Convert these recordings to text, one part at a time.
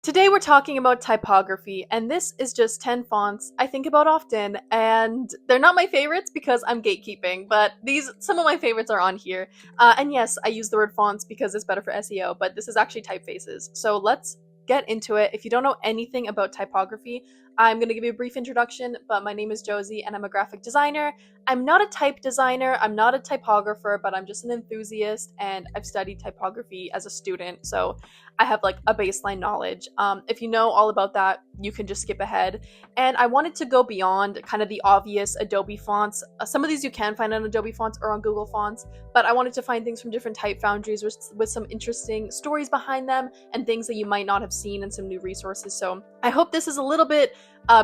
Today we're talking about typography, and this is just 10 fonts I think about often, and they're not my favorites because I'm gatekeeping, but some of my favorites are on here. And yes, I use the word fonts because it's better for SEO, but this is actually typefaces. So let's get into it. If you don't know anything about typography, I'm going to give you a brief introduction, but my name is Josie and I'm a graphic designer. I'm not a type designer, I'm not a typographer, but I'm just an enthusiast and I've studied typography as a student, so I have like a baseline knowledge. If you know all about that, you can just skip ahead. And I wanted to go beyond kind of the obvious Adobe fonts. Some of these you can find on Adobe fonts or on Google fonts, but I wanted to find things from different type foundries with some interesting stories behind them and things that you might not have seen and some new resources. So I hope this is a little bit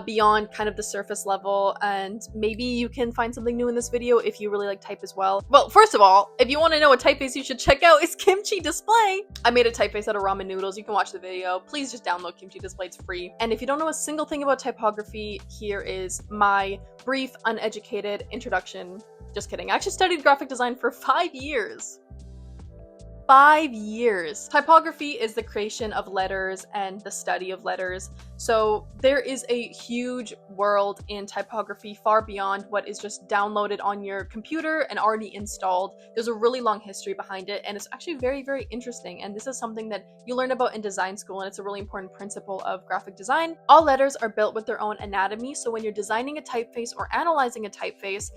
beyond kind of the surface level, and maybe you can find something new in this video if you really like type as well. Well, first of all, if you want to know what typeface you should check out, is Kimchi Display. I made a typeface out of ramen noodles. You can watch the video. Please just download Kimchi Display, it's free. And if you don't know a single thing about typography, here is my brief, uneducated introduction. Just kidding. I actually studied graphic design for 5 years. 5 years. Typography is the creation of letters and the study of letters. So there is a huge world in typography far beyond what is just downloaded on your computer and already installed. There's a really long history behind it, and it's actually very, very interesting. And this is something that you learn about in design school, and it's a really important principle of graphic design. All letters are built with their own anatomy. So when you're designing a typeface or analyzing a typeface,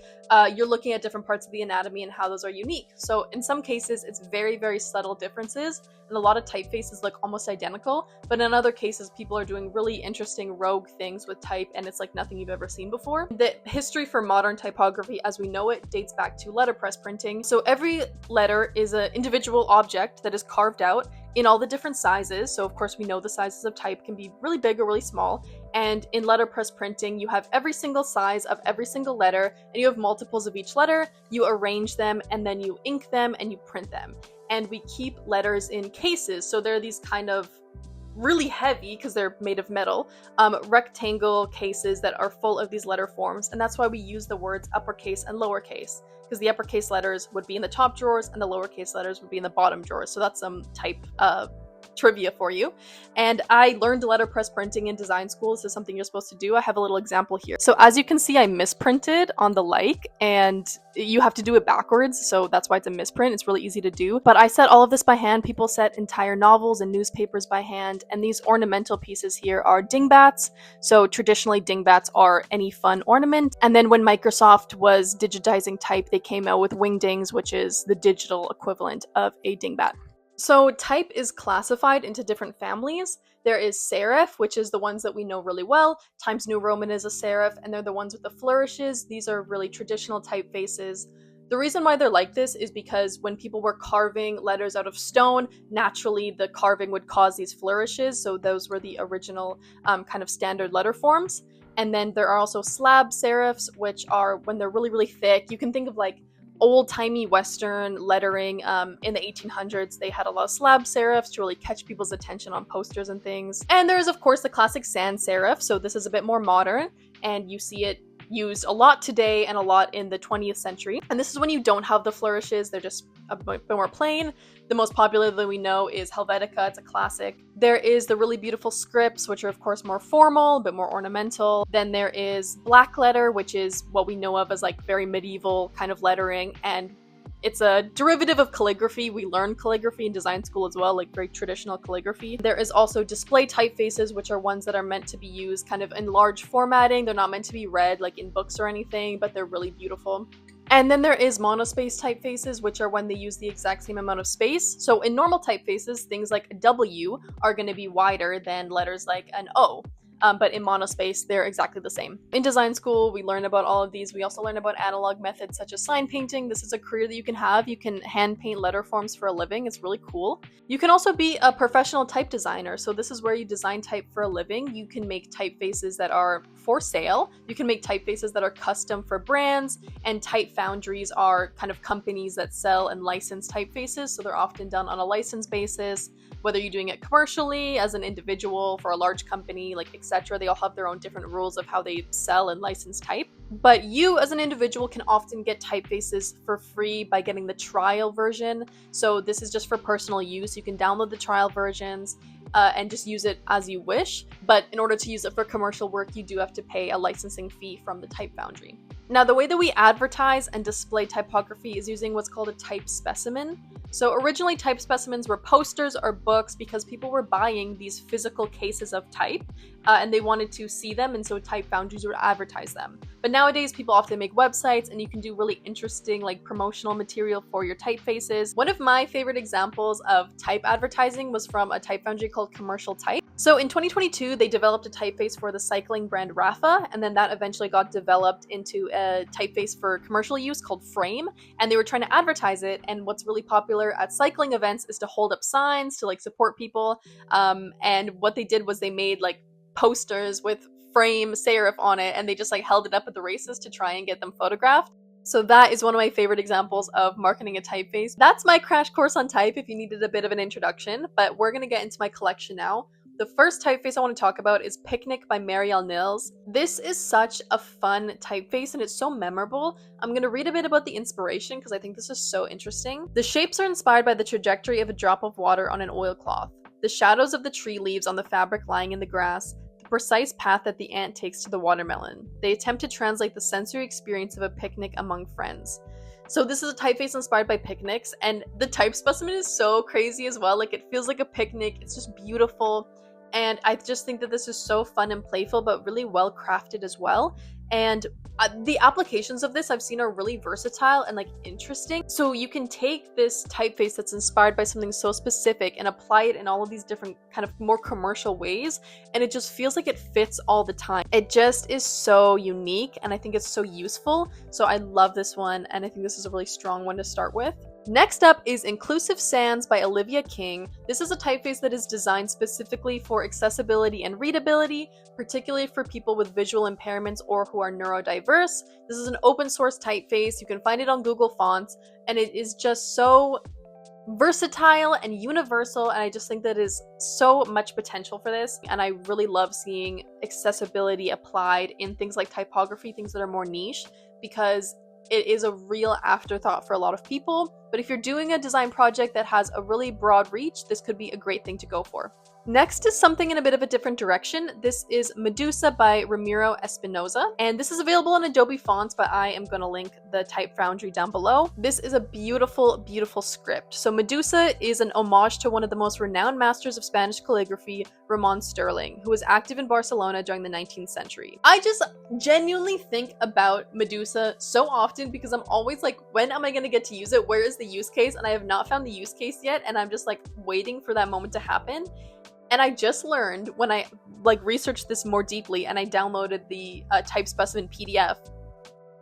you're looking at different parts of the anatomy and how those are unique. So in some cases, it's very, very subtle differences, and a lot of typefaces look almost identical, but in other cases people are doing really interesting rogue things with type and it's like nothing you've ever seen before. The history for modern typography as we know it dates back to letterpress printing. So every letter is an individual object that is carved out in all the different sizes. So of course we know the sizes of type can be really big or really small, and in letterpress printing you have every single size of every single letter and you have multiples of each letter. You arrange them and then you ink them and you print them. And we keep letters in cases, so they're these kind of really heavy, because they're made of metal, rectangle cases that are full of these letter forms, and that's why we use the words uppercase and lowercase, because the uppercase letters would be in the top drawers and the lowercase letters would be in the bottom drawers. So that's some type trivia for you. And I learned letterpress printing in design school. This is something you're supposed to do. I have a little example here. So as you can see, I misprinted on the like, and you have to do it backwards, so that's why it's a misprint. It's really easy to do. But I set all of this by hand. People set entire novels and newspapers by hand, and these ornamental pieces here are dingbats. So traditionally dingbats are any fun ornament. And then when Microsoft was digitizing type, they came out with wingdings, which is the digital equivalent of a dingbat. So type is classified into different families. There is serif, which is the ones that we know really well. Times New Roman is a serif, and they're the ones with the flourishes. These are really traditional typefaces. The reason why they're like this is because when people were carving letters out of stone, naturally the carving would cause these flourishes. So those were the original kind of standard letter forms. And then there are also slab serifs, which are when they're really, really thick. You can think of like old-timey Western lettering. In the 1800s, they had a lot of slab serifs to really catch people's attention on posters and things. And there's, of course, the classic sans serif, so this is a bit more modern, and you see it used a lot today and a lot in the 20th century. And this is when you don't have the flourishes, they're just a bit more plain. The most popular that we know is Helvetica, it's a classic. There is the really beautiful scripts, which are of course more formal, a bit more ornamental. Then there is black letter, which is what we know of as like very medieval kind of lettering, and it's a derivative of calligraphy. We learn calligraphy in design school as well, like very traditional calligraphy. There is also display typefaces, which are ones that are meant to be used kind of in large formatting. They're not meant to be read like in books or anything, but they're really beautiful. And then there is monospace typefaces, which are when they use the exact same amount of space. So in normal typefaces, things like a W are going to be wider than letters like an O. But in monospace, they're exactly the same. In design school, we learn about all of these. We also learn about analog methods such as sign painting. This is a career that you can have. You can hand paint letter forms for a living. It's really cool. You can also be a professional type designer. So this is where you design type for a living. You can make typefaces that are for sale. You can make typefaces that are custom for brands, and type foundries are kind of companies that sell and license typefaces. So they're often done on a license basis. Whether you're doing it commercially, as an individual, for a large company, like etc. They all have their own different rules of how they sell and license type. But you as an individual can often get typefaces for free by getting the trial version. So this is just for personal use. You can download the trial versions and just use it as you wish. But in order to use it for commercial work, you do have to pay a licensing fee from the Type Foundry. Now, the way that we advertise and display typography is using what's called a type specimen. So originally, type specimens were posters or books because people were buying these physical cases of type and they wanted to see them, and so type foundries would advertise them. But nowadays, people often make websites and you can do really interesting like promotional material for your typefaces. One of my favorite examples of type advertising was from a type foundry called Commercial Type. So in 2022, they developed a typeface for the cycling brand Rafa, and then that eventually got developed into a typeface for commercial use called Frame, and they were trying to advertise it. And what's really popular at cycling events is to hold up signs to like support people. And what they did was they made like posters with Frame serif on it, and they just like held it up at the races to try and get them photographed. So that is one of my favorite examples of marketing a typeface. That's my crash course on type if you needed a bit of an introduction, but we're gonna get into my collection now. The first typeface I want to talk about is Picnic by Marielle Nils. This is such a fun typeface and it's so memorable. I'm going to read a bit about the inspiration because I think this is so interesting. The shapes are inspired by the trajectory of a drop of water on an oilcloth, the shadows of the tree leaves on the fabric lying in the grass, the precise path that the ant takes to the watermelon. They attempt to translate the sensory experience of a picnic among friends. So this is a typeface inspired by picnics, and the type specimen is so crazy as well. Like, it feels like a picnic. It's just beautiful. And I just think that this is so fun and playful, but really well crafted as well. And the applications of this I've seen are really versatile and like interesting. So you can take this typeface that's inspired by something so specific and apply it in all of these different kind of more commercial ways, and it just feels like it fits all the time. It just is so unique, and I think it's so useful. So I love this one, and I think this is a really strong one to start with. Next up is Inclusive Sans by Olivia King. This is a typeface that is designed specifically for accessibility and readability, particularly for people with visual impairments or who are neurodiverse. This is an open source typeface. You can find it on Google Fonts, and it is just so versatile and universal, and I just think that is so much potential for this. And I really love seeing accessibility applied in things like typography, things that are more niche, because it is a real afterthought for a lot of people. But if you're doing a design project that has a really broad reach, this could be a great thing to go for. Next is something in a bit of a different direction. This is Medusa by Ramiro Espinoza, and this is available in Adobe Fonts, but I am going to link the Type Foundry down below. This is a beautiful, beautiful script. So Medusa is an homage to one of the most renowned masters of Spanish calligraphy, Ramon Sterling, who was active in Barcelona during the 19th century. I just genuinely think about Medusa so often because I'm always like, when am I going to get to use it? Where is the use case? And I have not found the use case yet, and I'm just like waiting for that moment to happen. And I just learned when I like researched this more deeply and I downloaded the type specimen PDF,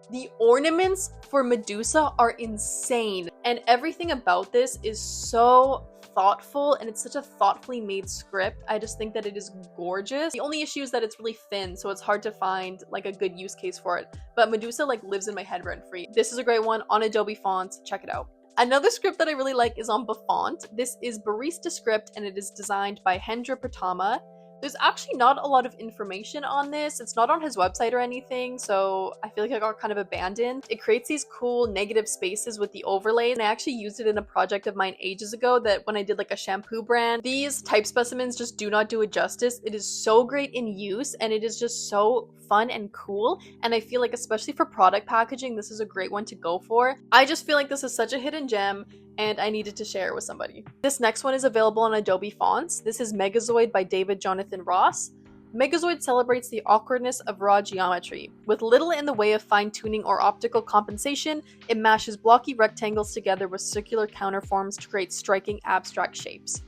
the ornaments for Medusa are insane. And everything about this is so thoughtful, and it's such a thoughtfully made script. I just think that it is gorgeous. The only issue is that it's really thin, so it's hard to find like a good use case for it. But Medusa like lives in my head rent free. This is a great one on Adobe Fonts. Check it out. Another script that I really like is on Bafont. This is Barista Script, and it is designed by Hendra Pratama. There's actually not a lot of information on this. It's not on his website or anything, so I feel like I got kind of abandoned. It creates these cool negative spaces with the overlay, and I actually used it in a project of mine ages ago that when I did like a shampoo brand. These type specimens just do not do it justice. It is so great in use, and it is just so fun and cool, and I feel like especially for product packaging, this is a great one to go for. I just feel like this is such a hidden gem, and I needed to share it with somebody. This next one is available on Adobe Fonts. This is Megazoid by David Jonathan Ross. Megazoid celebrates the awkwardness of raw geometry. With little in the way of fine-tuning or optical compensation, it mashes blocky rectangles together with circular counterforms to create striking abstract shapes.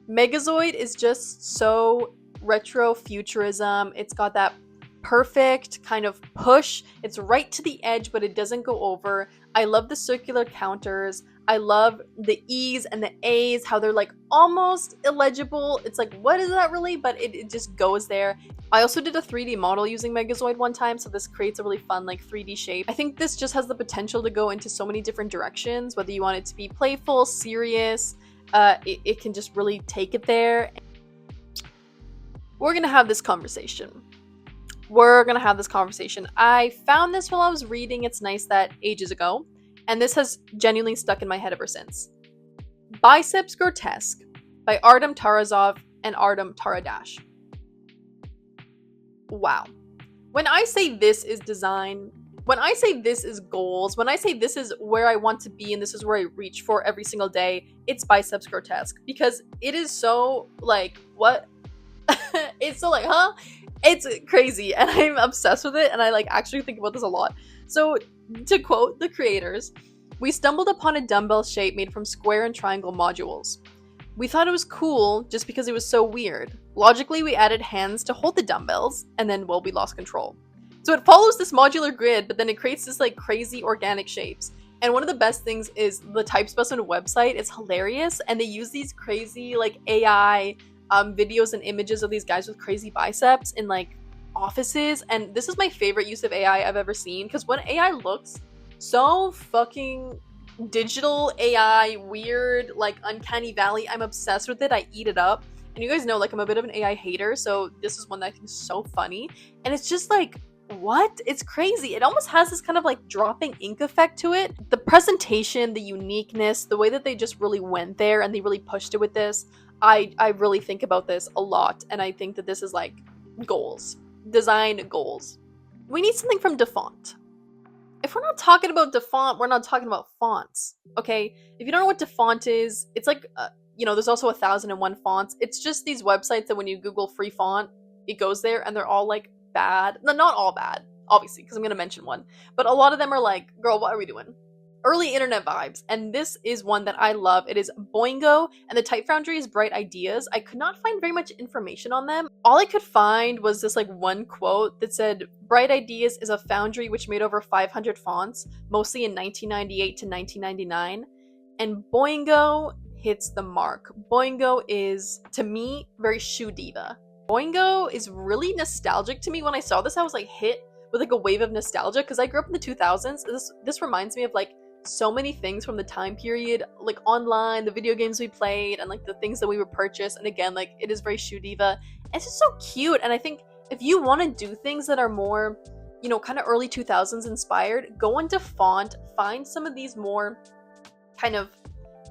Megazoid is just so retro futurism. It's got that perfect kind of push. It's right to the edge, but it doesn't go over. I love the circular counters. I love the E's and the A's, how they're like almost illegible. It's like, what is that really? But it just goes there. I also did a 3D model using Megazoid one time, so this creates a really fun like 3D shape. I think this just has the potential to go into so many different directions, whether you want it to be playful, serious, it can just really take it there. We're gonna have this conversation. I found this while I was reading It's Nice That ages ago, and this has genuinely stuck in my head ever since. Biceps Grotesk by Artem Tarasov and Artem Taradash. Wow. When I say this is design, when I say this is goals, when I say this is where I want to be and this is where I reach for every single day, it's Biceps Grotesk, because it is so like, what? It's so like, huh? It's crazy, and I'm obsessed with it, and I like actually think about this a lot. So to quote the creators, we stumbled upon a dumbbell shape made from square and triangle modules. We thought it was cool just because it was so weird. Logically, we added hands to hold the dumbbells, and then, well, we lost control. So it follows this modular grid, but then it creates this like crazy organic shapes. And one of the best things is the Type Specimen website. It's hilarious, and they use these crazy like AI videos and images of these guys with crazy biceps in like offices. And this is my favorite use of AI I've ever seen, because when AI looks so fucking digital AI, weird, like uncanny valley, I'm obsessed with it. I eat it up. And you guys know, like, I'm a bit of an AI hater, so this is one that I think is so funny. And it's just like, what? It's crazy. It almost has this kind of like dropping ink effect to it. The presentation, the uniqueness, the way that they just really went there and they really pushed it with this. I really think about this a lot, and I think that this is like goals. Design goals. We need something from DaFont. If we're not talking about DaFont, we're not talking about fonts, okay? If you don't know what DaFont is, it's like, you know, there's also 1001 fonts. It's just these websites that when you Google free font, it goes there, and they're all like bad. No, not all bad, obviously, because I'm going to mention one. But a lot of them are like, girl, what are we doing? Early internet vibes, and this is one that I love. It is Boingo, and the type foundry is Bright Ideas. I could not find very much information on them. All I could find was this like one quote that said, Bright Ideas is a foundry which made over 500 fonts, mostly in 1998 to 1999, and Boingo hits the mark. Boingo is, to me, very shoe diva. Boingo is really nostalgic to me. When I saw this, I was like hit with like a wave of nostalgia, because I grew up in the 2000s. This reminds me of like so many things from the time period, like online, the video games we played, and like the things that we would purchase. And again, like, it is very shoe diva. It's just so cute. And I think if you want to do things that are more, you know, kind of early 2000s inspired, go into font, find some of these more kind of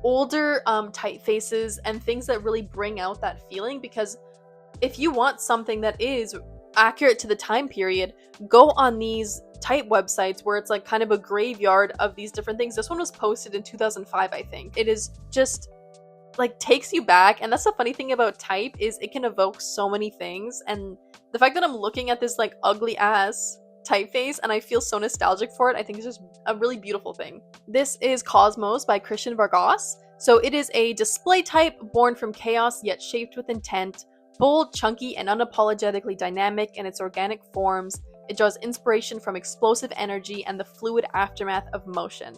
older typefaces and things that really bring out that feeling. Because if you want something that is accurate to the time period, go on these type websites where it's like kind of a graveyard of these different things. This one was posted in 2005, I think. It is just like takes you back, and that's the funny thing about type, is it can evoke so many things. And the fact that I'm looking at this like ugly ass typeface and I feel so nostalgic for it, I think is just a really beautiful thing. This is Chosmos by Christian Vargas. So it is a display type born from chaos yet shaped with intent, bold, chunky, and unapologetically dynamic in its organic forms. It draws inspiration from explosive energy and the fluid aftermath of motion.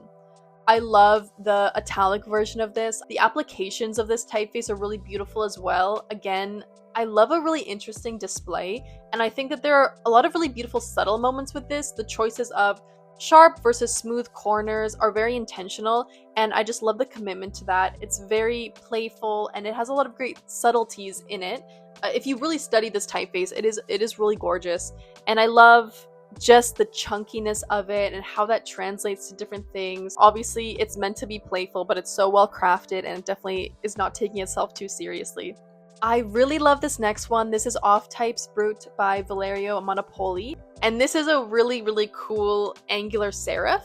I love the italic version of this. The applications of this typeface are really beautiful as well. Again, I love a really interesting display, and I think that there are a lot of really beautiful subtle moments with this. The choices of sharp versus smooth corners are very intentional, and I just love the commitment to that. It's very playful, and it has a lot of great subtleties in it. If you really study this typeface, it is really gorgeous, and I love just the chunkiness of it and how that translates to different things. Obviously, it's meant to be playful, but it's so well crafted, and it definitely is not taking itself too seriously. I really love this next one. This is Off Types Brut by Valerio Monopoli, and this is a really, really cool angular serif.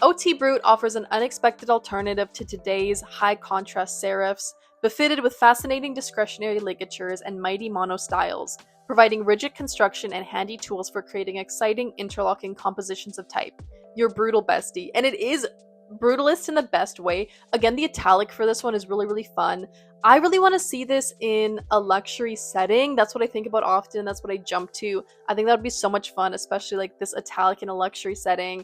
OT Brut offers an unexpected alternative to today's high contrast serifs, befitted with fascinating discretionary ligatures and mighty mono styles, providing rigid construction and handy tools for creating exciting interlocking compositions of type. Your brutal bestie. And it is brutalist in the best way. Again, the italic for this one is really, really fun. I really want to see this in a luxury setting. That's what I think about often. That's what I jump to. I think that would be so much fun, especially like this italic in a luxury setting.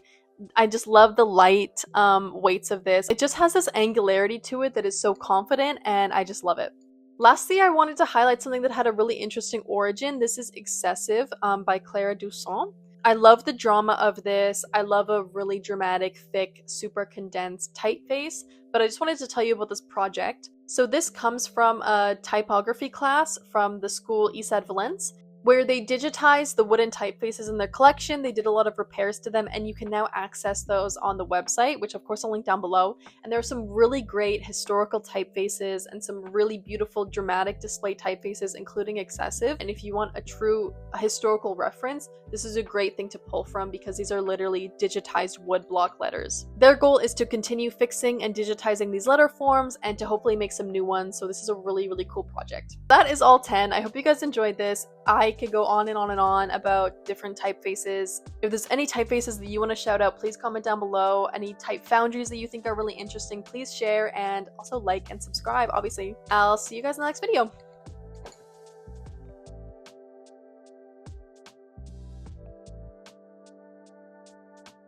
I just love the light weights of this. It just has this angularity to it that is so confident, and I just love it. Lastly, I wanted to highlight something that had a really interesting origin. This is Excessive by Clara Dusson. I love the drama of this. I love a really dramatic, thick, super condensed typeface, but I just wanted to tell you about this project. So this comes from a typography class from the school ESAD Valence. where they digitized the wooden typefaces in their collection. They did a lot of repairs to them, and you can now access those on the website, which of course I'll link down below. And there are some really great historical typefaces and some really beautiful dramatic display typefaces, including excessive. And if you want a true historical reference, this is a great thing to pull from because these are literally digitized wood block letters. Their goal is to continue fixing and digitizing these letter forms and to hopefully make some new ones. So this is a really, really cool project. That is all 10. I hope you guys enjoyed this. I could go on and on and on about different typefaces. If there's any typefaces that you want to shout out, please comment down below. Any type foundries that you think are really interesting, please share, and also like and subscribe, obviously. I'll see you guys in the next video.